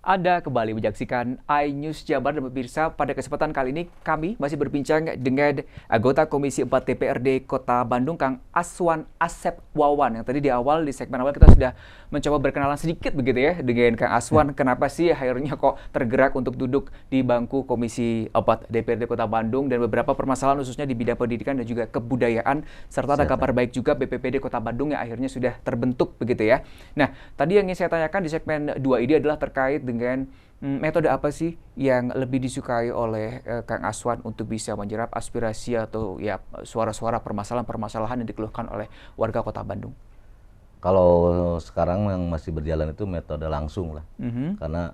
Anda kembali menyaksikan iNews Jabar dan pemirsa. Pada kesempatan kali ini kami masih berbincang dengan anggota Komisi 4 DPRD Kota Bandung, Kang Aswan Asep Wawan. Yang tadi di awal, di segmen awal kita sudah mencoba berkenalan sedikit begitu ya dengan Kang Aswan. Kenapa sih akhirnya kok tergerak untuk duduk di bangku Komisi 4 DPRD Kota Bandung dan beberapa permasalahan khususnya di bidang pendidikan dan juga kebudayaan. Serta ada kabar baik juga BPPD Kota Bandung yang akhirnya sudah terbentuk begitu ya. Nah, tadi yang ingin saya tanyakan di segmen 2 ini adalah terkait dengan metode apa sih yang lebih disukai oleh Kang Aswan untuk bisa menyerap aspirasi atau ya suara-suara permasalahan-permasalahan yang dikeluhkan oleh warga Kota Bandung? Kalau sekarang yang masih berjalan itu metode langsung lah, karena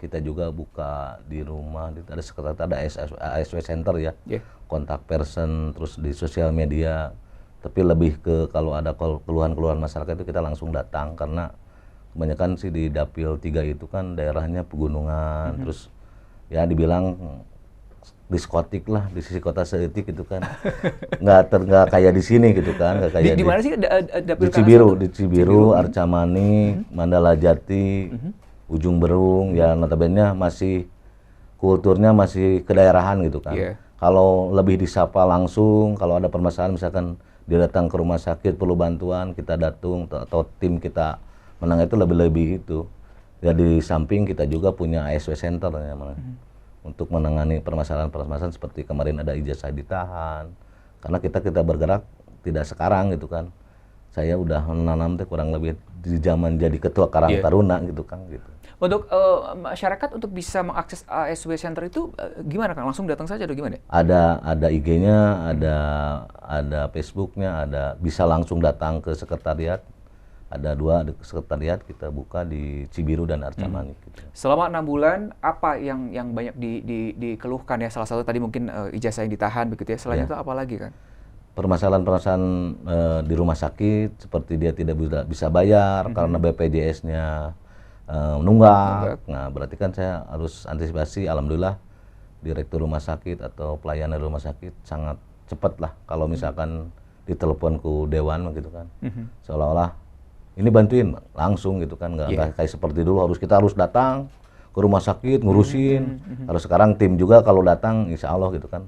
kita juga buka di rumah, ada sekretariat, ada ASW Center ya, kontak person, terus di sosial media. Tapi lebih ke kalau ada keluhan-keluhan masyarakat itu kita langsung datang, karena kebanyakan sih di Dapil 3 itu kan daerahnya pegunungan, terus ya dibilang diskotik lah di sisi kota seetik gitu kan, nggak kayak di sini gitu kan, nggak kayak Di mana sih Dapil di Cibiru, Cibiru, Arcamani, Mandala Jati, Ujung Berung, ya notabene masih kulturnya masih kedaerahan gitu kan. Kalau lebih disapa langsung, kalau ada permasalahan misalkan dia datang ke rumah sakit perlu bantuan, kita datang atau tim kita menang itu lebih-lebih itu. Ya di samping kita juga punya ASW Center ya, untuk menangani permasalahan-permasalahan seperti kemarin ada ijazah ditahan. Karena kita bergerak tidak sekarang gitu kan. Saya udah menanam kurang lebih di zaman jadi ketua Karang Taruna gitu kan gitu. Untuk masyarakat untuk bisa mengakses ASW Center itu gimana Kang? Langsung datang saja atau gimana? Ada IG-nya, ada Facebook-nya, ada bisa langsung datang ke sekretariat. Ada 2 sekretariat kita buka di Cibiru dan Arcamani. Gitu. Selama 6 bulan, apa yang banyak dikeluhkan ya? Salah satu tadi mungkin ijazah yang ditahan begitu ya. Selain itu apa lagi kan? Permasalahan-permasalahan di rumah sakit, seperti dia tidak bisa bayar karena BPJS-nya nunggak. Nah, berarti kan saya harus antisipasi. Alhamdulillah, direktur rumah sakit atau pelayanan rumah sakit sangat cepat lah. Kalau misalkan ditelepon ke Dewan gitu kan, seolah-olah ini bantuin langsung gitu kan, nggak kayak seperti dulu kita harus datang ke rumah sakit ngurusin. Kalau sekarang tim juga kalau datang insya Allah gitu kan,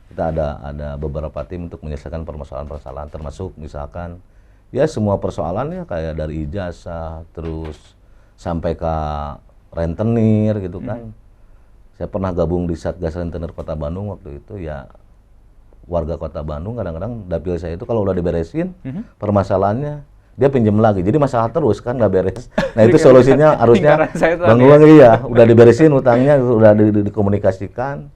kita ada beberapa tim untuk menyelesaikan permasalahan-permasalahan, termasuk misalkan ya semua persoalan ya kayak dari ijazah terus sampai ke rentenir gitu kan. Saya pernah gabung di Satgas Rentenir Kota Bandung waktu itu ya. Warga Kota Bandung kadang-kadang dapil saya itu kalau udah diberesin permasalahannya dia pinjam lagi, jadi masalah terus kan nggak beres. Nah itu solusinya harusnya bangun ya, udah diberesin utangnya, udah dikomunikasikan,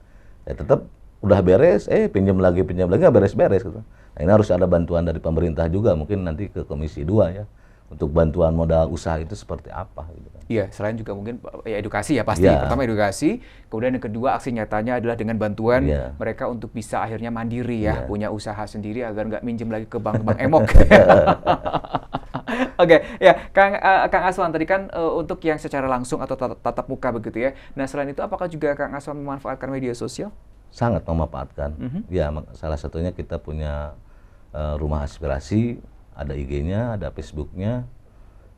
ya tetap udah beres, pinjam lagi nggak beres-beres gitu. Nah ini harus ada bantuan dari pemerintah juga, mungkin nanti ke Komisi 2 ya, untuk bantuan modal usaha itu seperti apa gitu kan. Iya, selain juga mungkin ya edukasi ya pasti. Pertama edukasi, kemudian yang kedua aksi nyatanya adalah dengan bantuan mereka untuk bisa akhirnya mandiri ya, punya usaha sendiri agar nggak minjem lagi ke bank-bank emok. Oke, ya Kang Aswan tadi kan untuk yang secara langsung atau tatap muka begitu ya. Nah selain itu apakah juga Kang Aswan memanfaatkan media sosial? Sangat memanfaatkan. Ya salah satunya kita punya rumah aspirasi, ada IG-nya, ada Facebook-nya,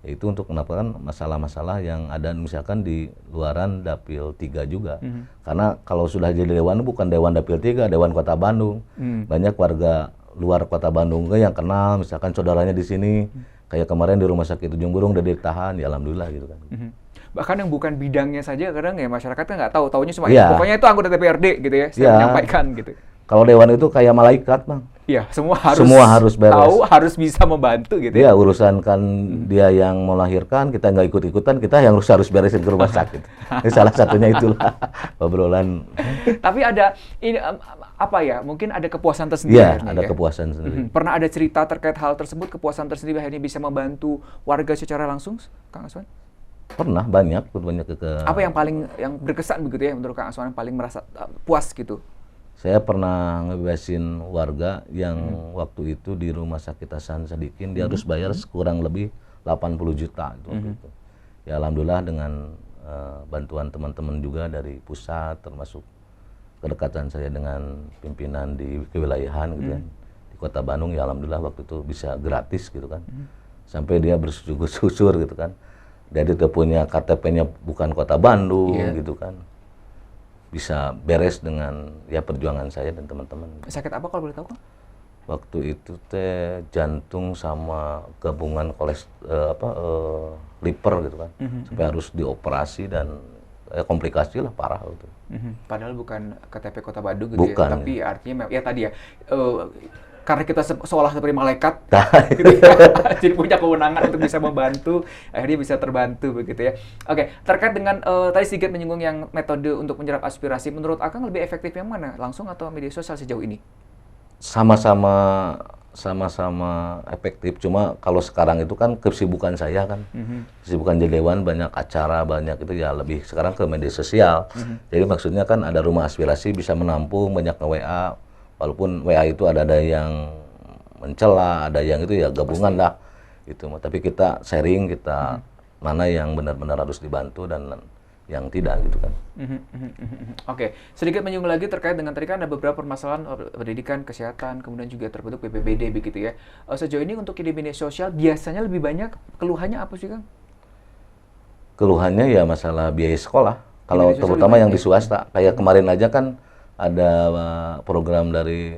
yaitu untuk mendapatkan masalah-masalah yang ada misalkan di luaran Dapil 3 juga. Karena kalau sudah jadi dewan bukan dewan Dapil 3, dewan Kota Bandung. Banyak warga luar Kota Bandung yang kenal, misalkan saudaranya di sini. Kayak kemarin di rumah sakit Ujung Berung udah ditahan, ya alhamdulillah gitu kan. Bahkan yang bukan bidangnya saja kadang ya masyarakat kan nggak tahu, taunya cuma pokoknya itu anggota DPRD gitu ya, saya menyampaikan gitu. Kalau dewan itu kayak malaikat, Bang. Iya, semua harus beres. Tahu, harus bisa membantu gitu ya. Iya, urusan kan dia yang melahirkan, kita nggak ikut-ikutan, kita yang harus beresin ke rumah sakit. Ini salah satunya itulah obrolan. Tapi ada ini apa ya? Mungkin ada kepuasan tersendiri. Iya, ada kepuasan sendiri. Pernah ada cerita terkait hal tersebut, kepuasan tersendiri akhirnya bisa membantu warga secara langsung, Kang Aswan? Pernah banyak Apa yang paling berkesan begitu ya menurut Kang Aswan, yang paling merasa puas gitu? Saya pernah ngebebasin warga yang waktu itu di Rumah Sakit Hasan Sadikin, dia harus bayar kurang lebih 80 juta itu waktu itu. Ya alhamdulillah dengan bantuan teman-teman juga dari pusat, termasuk kedekatan saya dengan pimpinan di kewilayahan gitu kan, di Kota Bandung, ya alhamdulillah waktu itu bisa gratis gitu kan. Sampai dia bersujud-syukur gitu kan. Jadi dia punya KTP-nya bukan Kota Bandung Iya. gitu kan. Bisa beres dengan ya perjuangan saya dan teman-teman. Sakit apa kalau boleh tahu, Kang? Waktu itu teh jantung sama gabungan liver gitu kan. Sampai harus dioperasi dan komplikasi lah parah gitu. Padahal bukan KTP Kota Bandung gitu Bukan, ya, tapi artinya ya tadi ya, karena kita seolah seperti malaikat, Nah, gitu ya. Jadi punya kewenangan untuk bisa membantu, akhirnya bisa terbantu begitu ya. Oke, terkait dengan tadi sedikit menyinggung yang metode untuk menyerap aspirasi, menurut Akang lebih efektif yang mana, langsung atau media sosial sejauh ini? sama-sama efektif, cuma kalau sekarang itu kan kesibukan saya kan, kesibukan di dewan banyak acara, banyak itu ya lebih sekarang ke media sosial. Jadi maksudnya kan ada rumah aspirasi bisa menampung banyak WA, walaupun WA itu ada yang mencela, ada yang itu ya gabungan lah itu. Tapi kita sharing, kita mana yang benar-benar harus dibantu dan yang tidak gitu kan. Oke, sedikit menyinggung lagi terkait dengan tadi kan ada beberapa permasalahan pendidikan, kesehatan, kemudian juga terbentuk BPBD begitu ya. Sejauh ini untuk di media sosial biasanya lebih banyak keluhannya apa sih, Kang? Keluhannya ya masalah biaya sekolah. Kalau Media sosial terutama lebih yang di banyak swasta, kayak kemarin aja kan ada program dari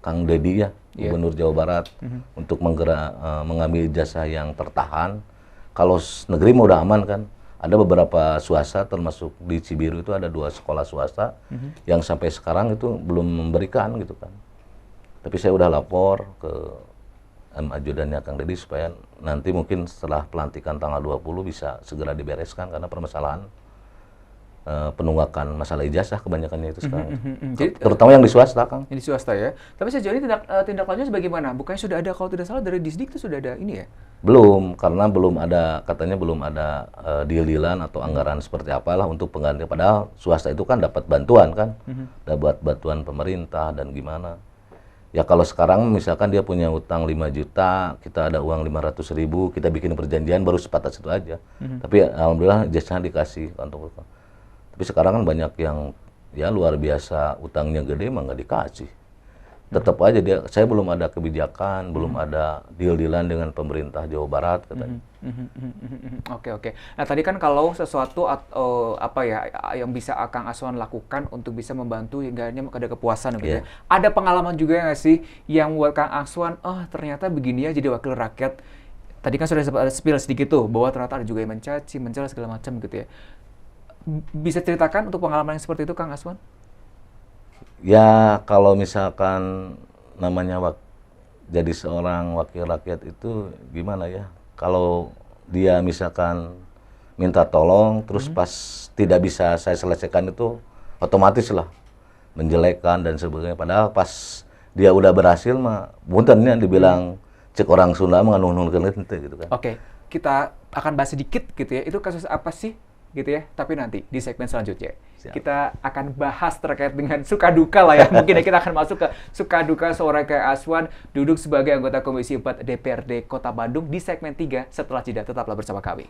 Kang Dedi ya, Gubernur Jawa Barat untuk mengambil ijazah yang tertahan. Kalau negeri mau udah aman kan. Ada beberapa swasta termasuk di Cibiru itu ada 2 sekolah swasta yang sampai sekarang itu belum memberikan gitu kan. Tapi saya udah lapor ke ajudannya Kang Dedi supaya nanti mungkin setelah pelantikan tanggal 20 bisa segera dibereskan karena permasalahan penunggakan masalah ijazah kebanyakannya itu sekarang. Jadi, Terutama yang di swasta, Kang. Ini di swasta ya. Tapi sejauh ini tindak lanjutnya bagaimana? Bukannya sudah ada, kalau tidak salah dari Disdik itu sudah ada ini ya? Belum, karena katanya belum ada deal-dealan atau anggaran seperti apalah untuk pengganti. Padahal swasta itu kan dapat bantuan kan, dapat bantuan pemerintah dan gimana. Ya kalau sekarang misalkan dia punya utang 5 juta, kita ada uang 500.000, kita bikin perjanjian baru sebatas itu aja. Tapi alhamdulillah jasanya dikasih untuk. Tapi sekarang kan banyak yang ya luar biasa utangnya gede mah nggak dikasih. Tetap aja saya belum ada kebijakan, belum ada deal-dealan dengan pemerintah Jawa Barat katanya. Oke. Nah tadi kan kalau sesuatu atau apa ya yang bisa Akang Aswan lakukan untuk bisa membantu hingga ada kepuasan gitu ya. Ada pengalaman juga nggak sih yang buat Kang Aswan, ternyata begini ya jadi wakil rakyat. Tadi kan sudah ada spill sedikit tuh bahwa ternyata ada juga yang mencaci, mencela segala macam gitu ya. Bisa ceritakan untuk pengalaman yang seperti itu, Kang Aswan? Ya kalau misalkan namanya jadi seorang wakil rakyat itu gimana ya? Kalau dia misalkan minta tolong, terus pas tidak bisa saya selesaikan itu otomatis lah menjelekkan dan sebagainya. Padahal pas dia udah berhasil mah, buntennya dibilang cek orang Sunda mah nuhun-nuhun gitu kan. Oke, kita akan bahas sedikit gitu ya. Itu kasus apa sih? Gitu ya, tapi nanti di segmen selanjutnya. Siap. Kita akan bahas terkait dengan suka duka lah ya. Mungkin ya kita akan masuk ke suka duka seorang Kang Aswan duduk sebagai anggota Komisi 4 DPRD Kota Bandung di segmen 3 setelah jeda. Tetaplah bersama kami.